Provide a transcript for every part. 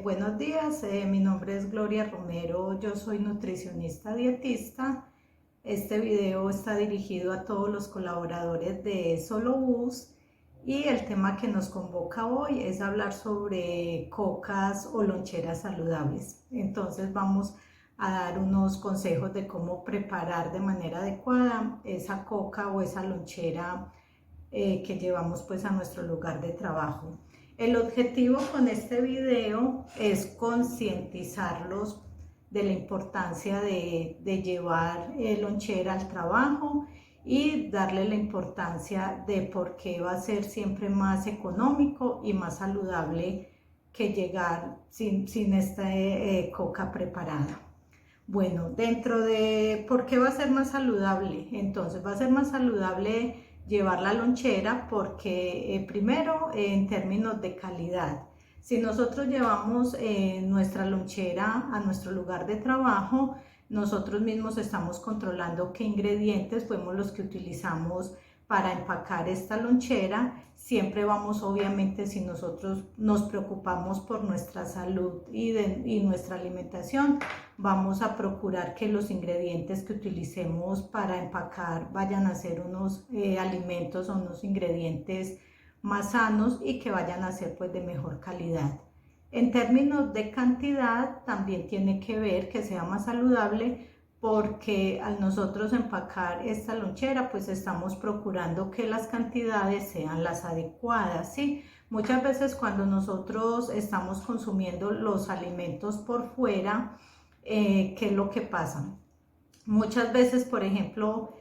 Buenos días, mi nombre es Gloria Romero, yo soy nutricionista dietista. Este video está dirigido a todos los colaboradores de Solobús y el tema que nos convoca hoy es hablar sobre cocas o loncheras saludables. Entonces vamos a dar unos consejos de cómo preparar de manera adecuada esa coca o esa lonchera que llevamos pues a nuestro lugar de trabajo. El objetivo con este video es concientizarlos de la importancia de llevar lonchera al trabajo y darle la importancia de por qué va a ser siempre más económico y más saludable que llegar sin esta coca preparada. Bueno, dentro de por qué va a ser más saludable, entonces va a ser más saludable llevar la lonchera porque primero en términos de calidad, si nosotros llevamos nuestra lonchera a nuestro lugar de trabajo, nosotros mismos estamos controlando qué ingredientes fuimos los que utilizamos para empacar esta lonchera. Siempre vamos, obviamente, si nosotros nos preocupamos por nuestra salud y nuestra alimentación, vamos a procurar que los ingredientes que utilicemos para empacar vayan a ser unos alimentos o unos ingredientes más sanos y que vayan a ser pues de mejor calidad. En términos de cantidad también tiene que ver que sea más saludable porque al nosotros empacar esta lonchera pues estamos procurando que las cantidades sean las adecuadas, ¿sí? Muchas veces cuando nosotros estamos consumiendo los alimentos por fuera, ¿qué es lo que pasa? Muchas veces, por ejemplo,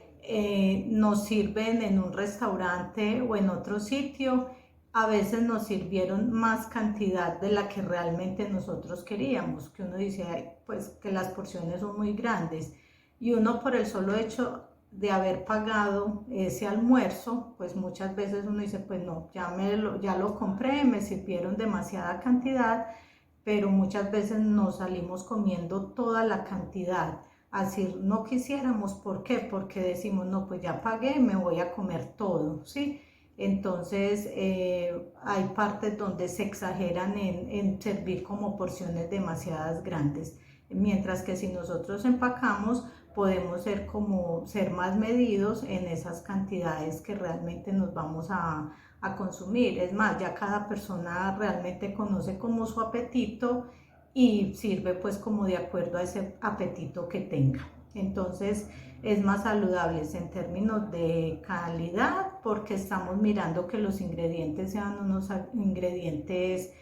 nos sirven en un restaurante o en otro sitio, a veces nos sirvieron más cantidad de la que realmente nosotros queríamos, que uno dice, "Ay, pues que las porciones son muy grandes", y uno por el solo hecho de haber pagado ese almuerzo, pues muchas veces uno dice, pues no, ya lo compré, me sirvieron demasiada cantidad, pero muchas veces nos salimos comiendo toda la cantidad. Así no quisiéramos, ¿por qué? Porque decimos, no, pues ya pagué, me voy a comer todo, ¿sí? Entonces hay partes donde se exageran en servir como porciones demasiadas grandes, mientras que si nosotros empacamos podemos ser más medidos en esas cantidades que realmente nos vamos a consumir. Es más, ya cada persona realmente conoce como su apetito y sirve pues como de acuerdo a ese apetito que tenga. Entonces es más saludable en términos de calidad porque estamos mirando que los ingredientes sean unos ingredientes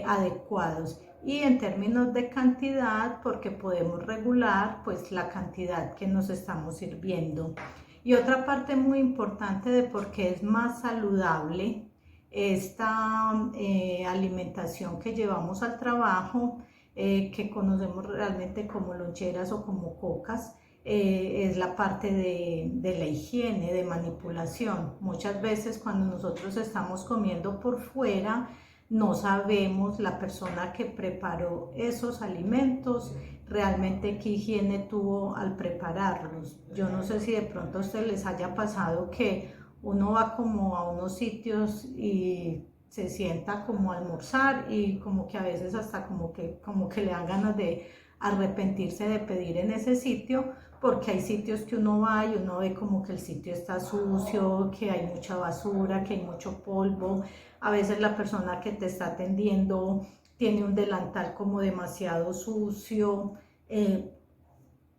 adecuados, y en términos de cantidad porque podemos regular pues la cantidad que nos estamos sirviendo. Y otra parte muy importante de por qué es más saludable esta alimentación que llevamos al trabajo, que conocemos realmente como loncheras o como cocas, es la parte de la higiene, de manipulación. Muchas veces cuando nosotros estamos comiendo por fuera, no sabemos la persona que preparó esos alimentos realmente qué higiene tuvo al prepararlos. Yo no sé si de pronto a ustedes les haya pasado que uno va como a unos sitios y se sienta como a almorzar y como que a veces hasta como que le dan ganas de arrepentirse de pedir en ese sitio, porque hay sitios que uno va y uno ve como que el sitio está sucio, que hay mucha basura, que hay mucho polvo. A veces la persona que te está atendiendo tiene un delantal como demasiado sucio.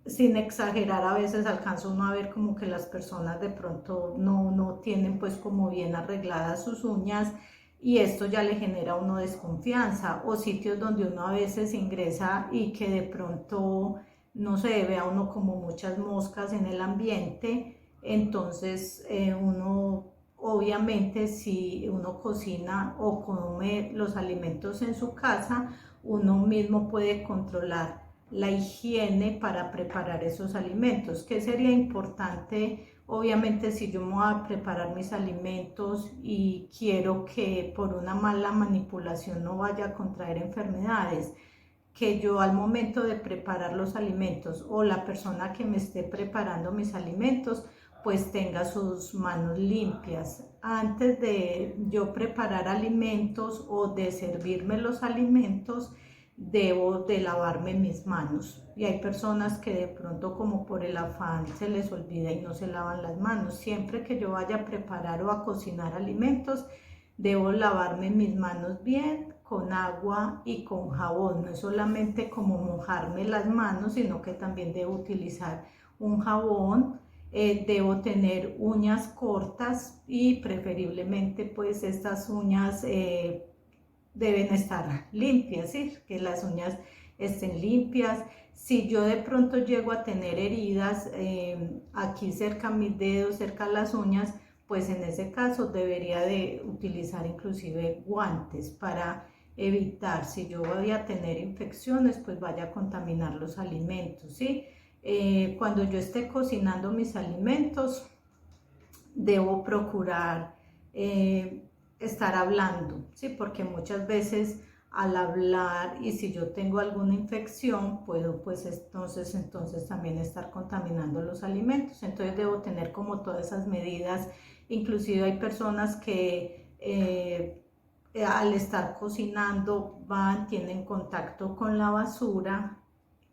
Sin exagerar, a veces alcanza uno a ver como que las personas de pronto no tienen pues como bien arregladas sus uñas, y esto ya le genera a uno desconfianza. O sitios donde uno a veces ingresa y que de pronto no se ve a uno como muchas moscas en el ambiente. Entonces uno obviamente si uno cocina o come los alimentos en su casa, uno mismo puede controlar la higiene para preparar esos alimentos. ¿Qué sería importante? Obviamente si yo me voy a preparar mis alimentos y quiero que por una mala manipulación no vaya a contraer enfermedades, que yo al momento de preparar los alimentos o la persona que me esté preparando mis alimentos pues tenga sus manos limpias. antes de yo preparar alimentos o de servirme los alimentos, debo de lavarme mis manos. Y hay personas que de pronto como por el afán se les olvida y no se lavan las manos. Siempre que yo vaya a preparar o a cocinar alimentos, debo lavarme mis manos bien con agua y con jabón. No es solamente como mojarme las manos, sino que también debo utilizar un jabón. Debo tener uñas cortas y preferiblemente pues estas uñas deben estar limpias, ¿sí? Que las uñas estén limpias. Si yo de pronto llego a tener heridas aquí cerca a mis dedos, cerca a las uñas, pues en ese caso debería de utilizar inclusive guantes para evitar, si yo voy a tener infecciones, pues vaya a contaminar los alimentos, ¿sí? Cuando yo esté cocinando mis alimentos, debo procurar estar hablando, ¿sí? Porque muchas veces al hablar y si yo tengo alguna infección, puedo pues entonces también estar contaminando los alimentos. Entonces debo tener como todas esas medidas. Inclusive hay personas que al estar cocinando tienen contacto con la basura.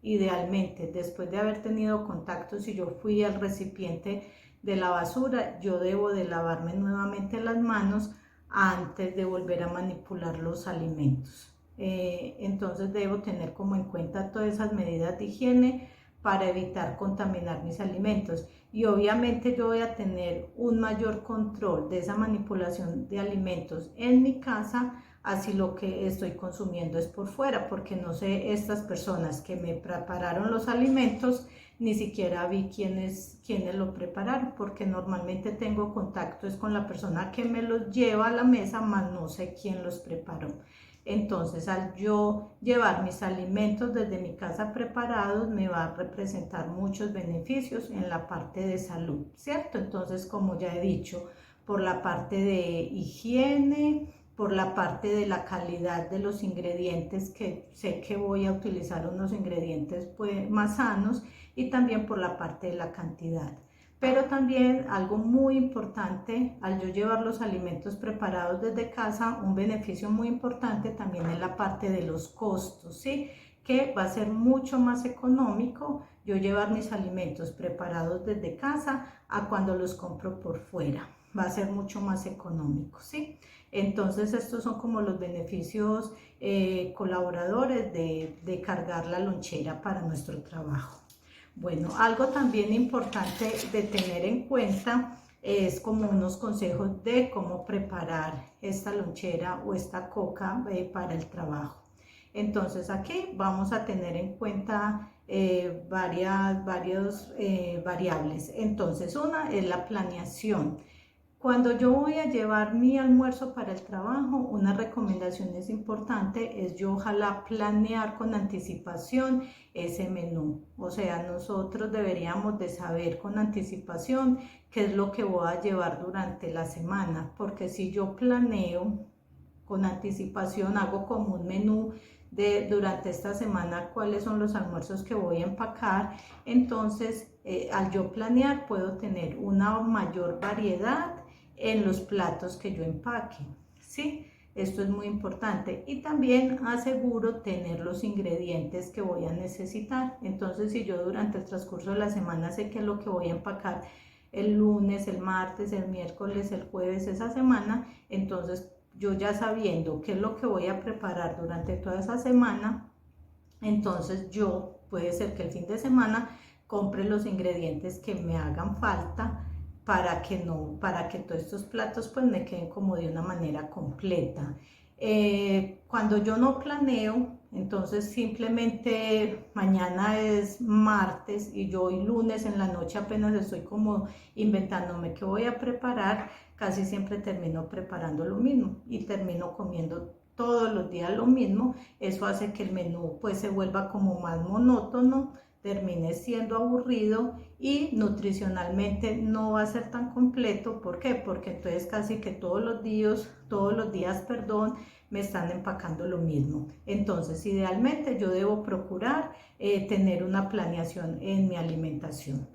Idealmente, después de haber tenido contacto, si yo fui al recipiente de la basura, yo debo de lavarme nuevamente las manos antes de volver a manipular los alimentos. Entonces debo tener como en cuenta todas esas medidas de higiene para evitar contaminar mis alimentos. Y obviamente yo voy a tener un mayor control de esa manipulación de alimentos en mi casa, así lo que estoy consumiendo es por fuera, porque no sé, estas personas que me prepararon los alimentos, ni siquiera vi quiénes lo prepararon, porque normalmente tengo contacto es con la persona que me los lleva a la mesa, mas no sé quién los preparó. Entonces, al yo llevar mis alimentos desde mi casa preparados, me va a representar muchos beneficios en la parte de salud, ¿cierto? Entonces, como ya he dicho, por la parte de higiene, por la parte de la calidad de los ingredientes, que sé que voy a utilizar unos ingredientes pues, más sanos, y también por la parte de la cantidad. Pero también algo muy importante, al yo llevar los alimentos preparados desde casa, un beneficio muy importante también es la parte de los costos, ¿sí? Que va a ser mucho más económico yo llevar mis alimentos preparados desde casa a cuando los compro por fuera. Va a ser mucho más económico, ¿sí? Entonces estos son como los beneficios colaboradores de cargar la lonchera para nuestro trabajo. Bueno, algo también importante de tener en cuenta es como unos consejos de cómo preparar esta lonchera o esta coca para el trabajo. Entonces aquí vamos a tener en cuenta varias variables. Entonces una es la planeación. Cuando yo voy a llevar mi almuerzo para el trabajo, una recomendación es importante, es yo ojalá planear con anticipación ese menú. O sea, nosotros deberíamos de saber con anticipación qué es lo que voy a llevar durante la semana, porque si yo planeo con anticipación, hago como un menú de durante esta semana cuáles son los almuerzos que voy a empacar, entonces al yo planear puedo tener una mayor variedad en los platos que yo empaque, ¿sí? Esto es muy importante y también aseguro tener los ingredientes que voy a necesitar. Entonces, si yo durante el transcurso de la semana sé qué es lo que voy a empacar el lunes, el martes, el miércoles, el jueves, esa semana, entonces yo ya sabiendo qué es lo que voy a preparar durante toda esa semana, entonces yo puede ser que el fin de semana compre los ingredientes que me hagan falta para que todos estos platos pues me queden como de una manera completa. Cuando yo no planeo, entonces simplemente mañana es martes y yo hoy lunes en la noche apenas estoy como inventándome qué voy a preparar, casi siempre termino preparando lo mismo y termino comiendo todos los días lo mismo. Eso hace que el menú pues se vuelva como más monótono, termine siendo aburrido y nutricionalmente no va a ser tan completo. ¿Por qué? Porque entonces casi que todos los días, perdón, me están empacando lo mismo. Entonces, idealmente yo debo procurar tener una planeación en mi alimentación.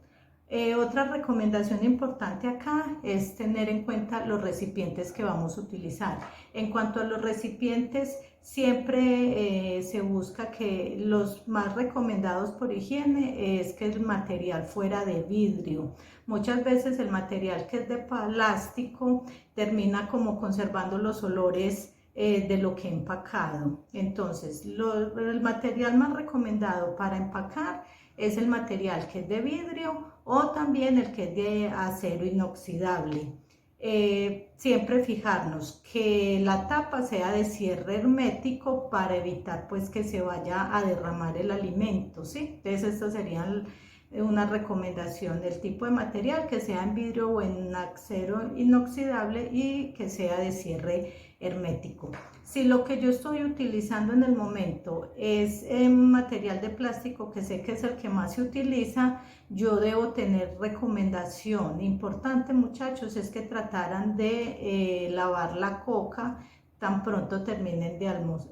Otra recomendación importante acá es tener en cuenta los recipientes que vamos a utilizar. En cuanto a los recipientes, siempre se busca que los más recomendados por higiene es que el material fuera de vidrio. Muchas veces el material que es de plástico termina como conservando los olores de lo que he empacado. Entonces, el material más recomendado para empacar es el material que es de vidrio o también el que es de acero inoxidable. Siempre fijarnos que la tapa sea de cierre hermético para evitar pues que se vaya a derramar el alimento, ¿sí? Entonces esta sería una recomendación del tipo de material, que sea en vidrio o en acero inoxidable y que sea de cierre hermético. Si lo que yo estoy utilizando en el momento es material de plástico, que sé que es el que más se utiliza, yo debo tener recomendación importante, muchachos, es que trataran de lavar la coca tan pronto terminen de almorzar,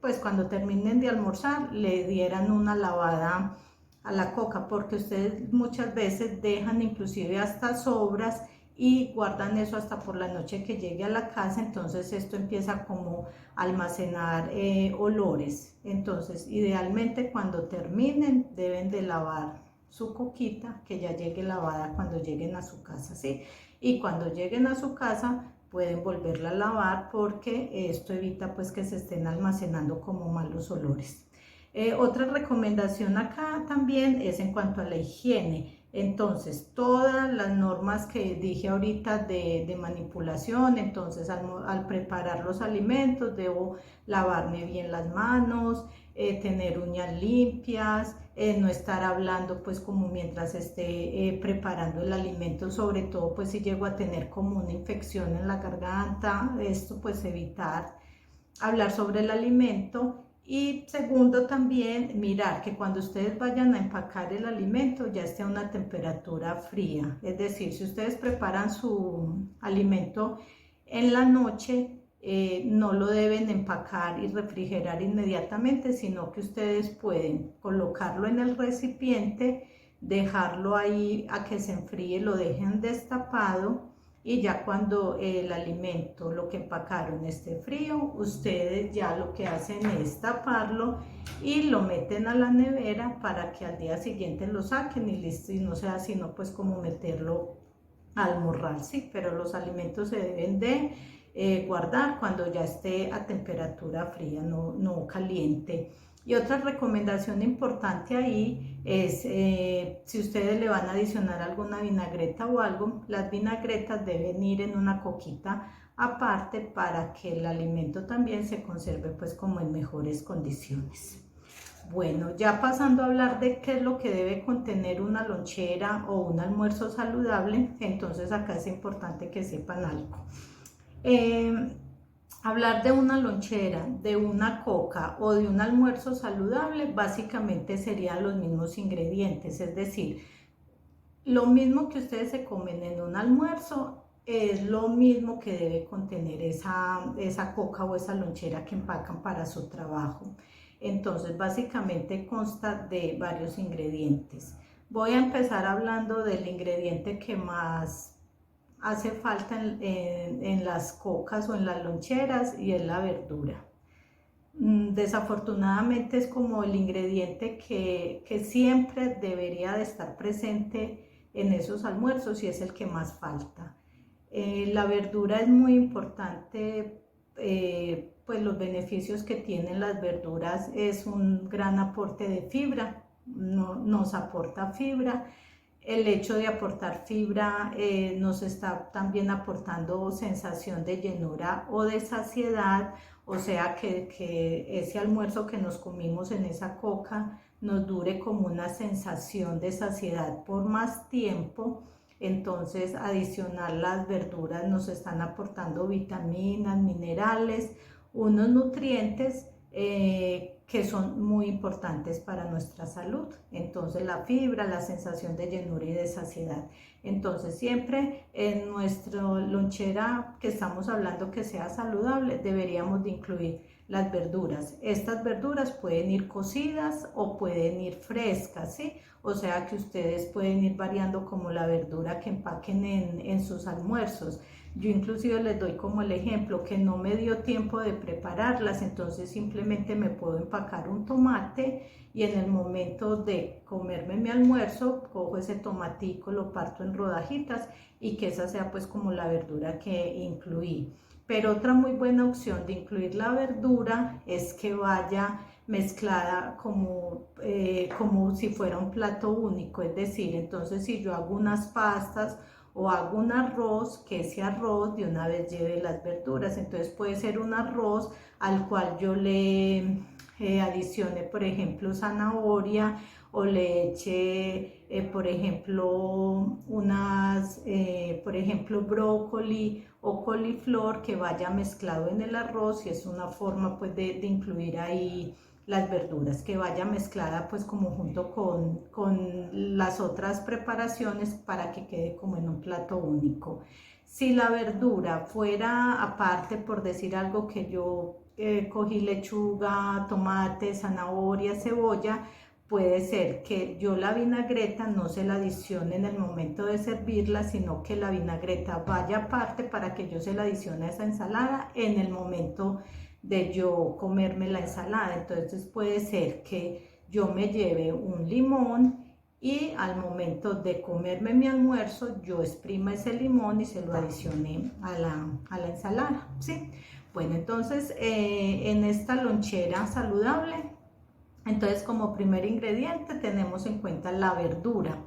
pues cuando terminen de almorzar le dieran una lavada a la coca, porque ustedes muchas veces dejan inclusive hasta sobras y guardan eso hasta por la noche que llegue a la casa. Entonces esto empieza como a almacenar olores. Entonces idealmente cuando terminen deben de lavar su coquita, que ya llegue lavada cuando lleguen a su casa, ¿sí? Y cuando lleguen a su casa pueden volverla a lavar, porque esto evita pues que se estén almacenando como malos olores. Otra recomendación acá también es en cuanto a la higiene. Entonces, todas las normas que dije ahorita de manipulación, entonces al preparar los alimentos debo lavarme bien las manos, tener uñas limpias, no estar hablando pues como mientras esté preparando el alimento, sobre todo pues si llego a tener como una infección en la garganta, esto pues evitar hablar sobre el alimento. Y segundo, también mirar que cuando ustedes vayan a empacar el alimento ya esté a una temperatura fría. Es decir, si ustedes preparan su alimento en la noche, no lo deben empacar y refrigerar inmediatamente, sino que ustedes pueden colocarlo en el recipiente, dejarlo ahí a que se enfríe, lo dejen destapado, y ya cuando el alimento, lo que empacaron, esté frío, ustedes ya lo que hacen es taparlo y lo meten a la nevera para que al día siguiente lo saquen y listo, y no sea sino pues como meterlo al morral, sí, pero los alimentos se deben de guardar cuando ya esté a temperatura fría, no caliente. Y otra recomendación importante ahí es, si ustedes le van a adicionar alguna vinagreta o algo, las vinagretas deben ir en una coquita aparte para que el alimento también se conserve pues como en mejores condiciones. Bueno, ya pasando a hablar de qué es lo que debe contener una lonchera o un almuerzo saludable, entonces acá es importante que sepan algo. Hablar de una lonchera, de una coca o de un almuerzo saludable, básicamente serían los mismos ingredientes, es decir, lo mismo que ustedes se comen en un almuerzo es lo mismo que debe contener esa coca o esa lonchera que empacan para su trabajo. Entonces, básicamente consta de varios ingredientes. Voy a empezar hablando del ingrediente que más hace falta en las cocas o en las loncheras, y es la verdura. Desafortunadamente es como el ingrediente que siempre debería de estar presente en esos almuerzos y es el que más falta. La verdura es muy importante, pues los beneficios que tienen las verduras es un gran aporte de fibra, nos aporta fibra. El hecho de aportar fibra nos está también aportando sensación de llenura o de saciedad, o sea que ese almuerzo que nos comimos en esa coca nos dure como una sensación de saciedad por más tiempo. Entonces, adicional, las verduras nos están aportando vitaminas, minerales, unos nutrientes que son muy importantes para nuestra salud. Entonces, la fibra, la sensación de llenura y de saciedad. Entonces, siempre en nuestra lonchera que estamos hablando que sea saludable, deberíamos de incluir las verduras. Estas verduras pueden ir cocidas o pueden ir frescas, ¿sí? O sea que ustedes pueden ir variando como la verdura que empaquen en sus almuerzos. Yo inclusive les doy como el ejemplo que no me dio tiempo de prepararlas, entonces simplemente me puedo empacar un tomate y en el momento de comerme mi almuerzo, cojo ese tomatico, lo parto en rodajitas y que esa sea pues como la verdura que incluí. Pero otra muy buena opción de incluir la verdura es que vaya mezclada como si fuera un plato único, es decir, entonces si yo hago unas pastas o hago un arroz, que ese arroz de una vez lleve las verduras, entonces puede ser un arroz al cual yo le adicione, por ejemplo, zanahoria o le eche, por ejemplo, por ejemplo, brócoli o coliflor que vaya mezclado en el arroz y es una forma pues de incluir ahí las verduras, que vaya mezclada pues como junto con las otras preparaciones para que quede como en un plato único. Si la verdura fuera aparte, por decir algo, que yo cogí lechuga, tomate, zanahoria, cebolla, puede ser que yo la vinagreta no se la adicione en el momento de servirla, sino que la vinagreta vaya aparte para que yo se la adicione a esa ensalada en el momento de yo comerme la ensalada. Entonces puede ser que yo me lleve un limón y al momento de comerme mi almuerzo yo exprima ese limón y se lo adicione a la ensalada, ¿sí? Bueno, entonces en esta lonchera saludable, entonces como primer ingrediente tenemos en cuenta la verdura.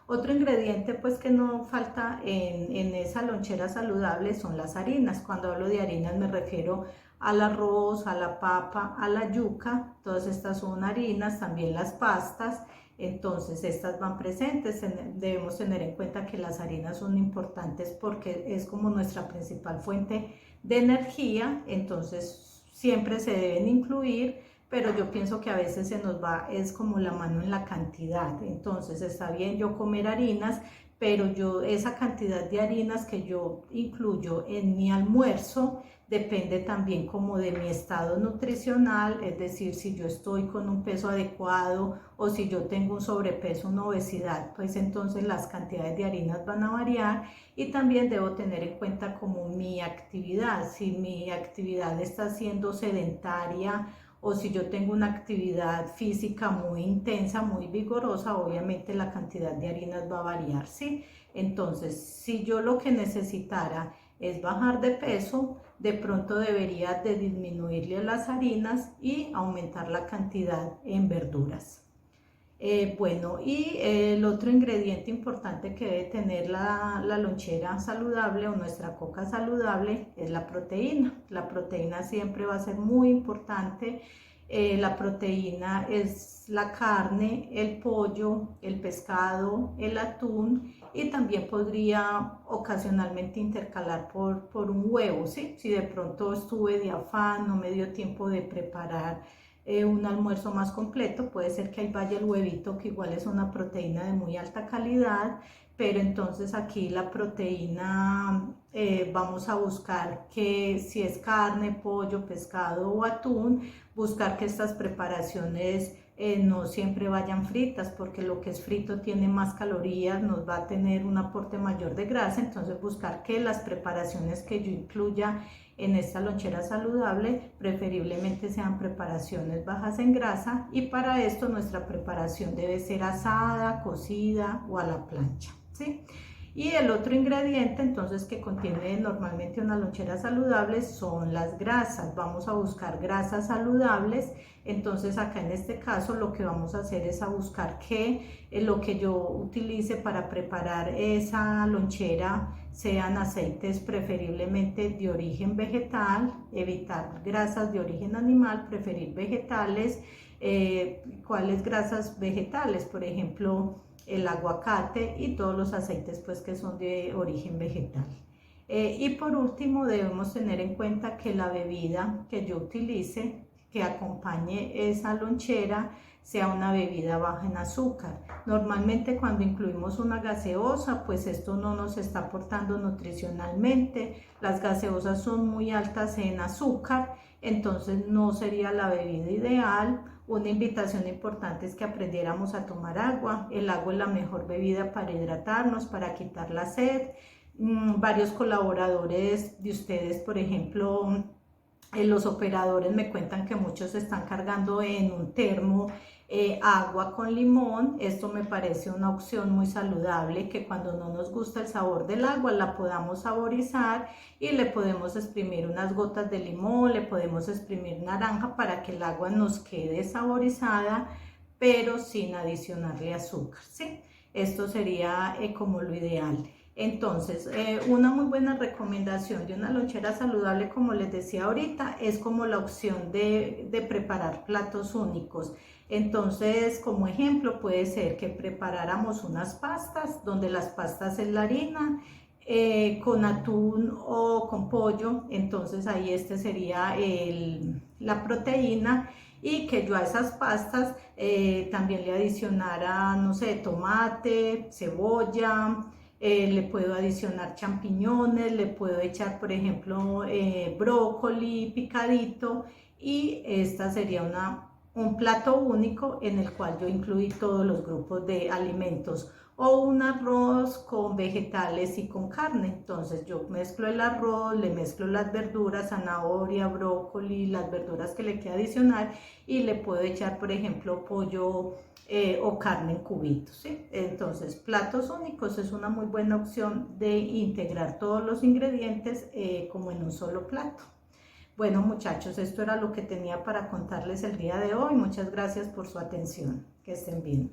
Otro ingrediente pues que no falta en esa lonchera saludable son las harinas. Cuando hablo de harinas me refiero al arroz, a la papa, a la yuca. Todas estas son harinas, también las pastas. Entonces estas van presentes. Debemos tener en cuenta que las harinas son importantes porque es como nuestra principal fuente de energía. Entonces siempre se deben incluir, pero yo pienso que a veces se nos va, es como la mano en la cantidad. Entonces está bien yo comer harinas, pero esa cantidad de harinas que yo incluyo en mi almuerzo depende también como de mi estado nutricional, es decir, si yo estoy con un peso adecuado o si yo tengo un sobrepeso, una obesidad, pues entonces las cantidades de harinas van a variar. Y también debo tener en cuenta como mi actividad, si mi actividad está siendo sedentaria o si yo tengo una actividad física muy intensa, muy vigorosa, obviamente la cantidad de harinas va a variar, ¿sí? Entonces, si yo lo que necesitara es bajar de peso, de pronto debería de disminuirle las harinas y aumentar la cantidad en verduras. Bueno, y el otro ingrediente importante que debe tener la lonchera saludable o nuestra coca saludable es la proteína. La proteína siempre va a ser muy importante. La proteína es la carne, el pollo, el pescado, el atún y también podría ocasionalmente intercalar por un huevo, ¿sí? Si de pronto estuve de afán, no me dio tiempo de preparar un almuerzo más completo, puede ser que ahí vaya el huevito, que igual es una proteína de muy alta calidad, pero entonces aquí la proteína vamos a buscar que si es carne, pollo, pescado o atún, buscar que estas preparaciones no siempre vayan fritas, porque lo que es frito tiene más calorías, nos va a tener un aporte mayor de grasa. Entonces buscar que las preparaciones que yo incluya en esta lonchera saludable preferiblemente sean preparaciones bajas en grasa, y para esto nuestra preparación debe ser asada, cocida o a la plancha, ¿sí? Y el otro ingrediente entonces que contiene normalmente una lonchera saludable son las grasas. Vamos a buscar grasas saludables. Entonces acá en este caso lo que vamos a hacer es a buscar que lo que yo utilice para preparar esa lonchera sean aceites preferiblemente de origen vegetal, evitar grasas de origen animal, preferir vegetales. ¿Cuáles grasas vegetales? Por ejemplo, el aguacate y todos los aceites pues que son de origen vegetal. Y por último debemos tener en cuenta que la bebida que yo utilice, que acompañe esa lonchera, sea una bebida baja en azúcar. Normalmente cuando incluimos una gaseosa, pues esto no nos está aportando nutricionalmente. Las gaseosas son muy altas en azúcar entonces no sería la bebida ideal. Una invitación importante es que aprendiéramos a tomar agua. El agua es la mejor bebida para hidratarnos, para quitar la sed. Varios colaboradores de ustedes, por ejemplo, los operadores me cuentan que muchos están cargando en un termo agua con limón. Esto me parece una opción muy saludable, que cuando no nos gusta el sabor del agua la podamos saborizar y le podemos exprimir unas gotas de limón, le podemos exprimir naranja para que el agua nos quede saborizada, pero sin adicionarle azúcar, ¿sí? Esto sería como lo ideal. Entonces, una muy buena recomendación de una lonchera saludable, como les decía ahorita, es como la opción de preparar platos únicos. Entonces, como ejemplo, puede ser que preparáramos unas pastas, donde las pastas es la harina, con atún o con pollo. Entonces, ahí este sería la proteína, y que yo a esas pastas también le adicionara, no sé, tomate, cebolla. Le puedo adicionar champiñones, le puedo echar, por ejemplo, brócoli picadito, y esta sería un plato único en el cual yo incluí todos los grupos de alimentos, o un arroz con vegetales y con carne. Entonces yo mezclo el arroz, le mezclo las verduras, zanahoria, brócoli, las verduras que le quiera adicionar, y le puedo echar, por ejemplo, pollo o carne en cubitos, ¿sí? Entonces, platos únicos es una muy buena opción de integrar todos los ingredientes como en un solo plato. Bueno, muchachos, esto era lo que tenía para contarles el día de hoy. Muchas gracias por su atención. Que estén bien.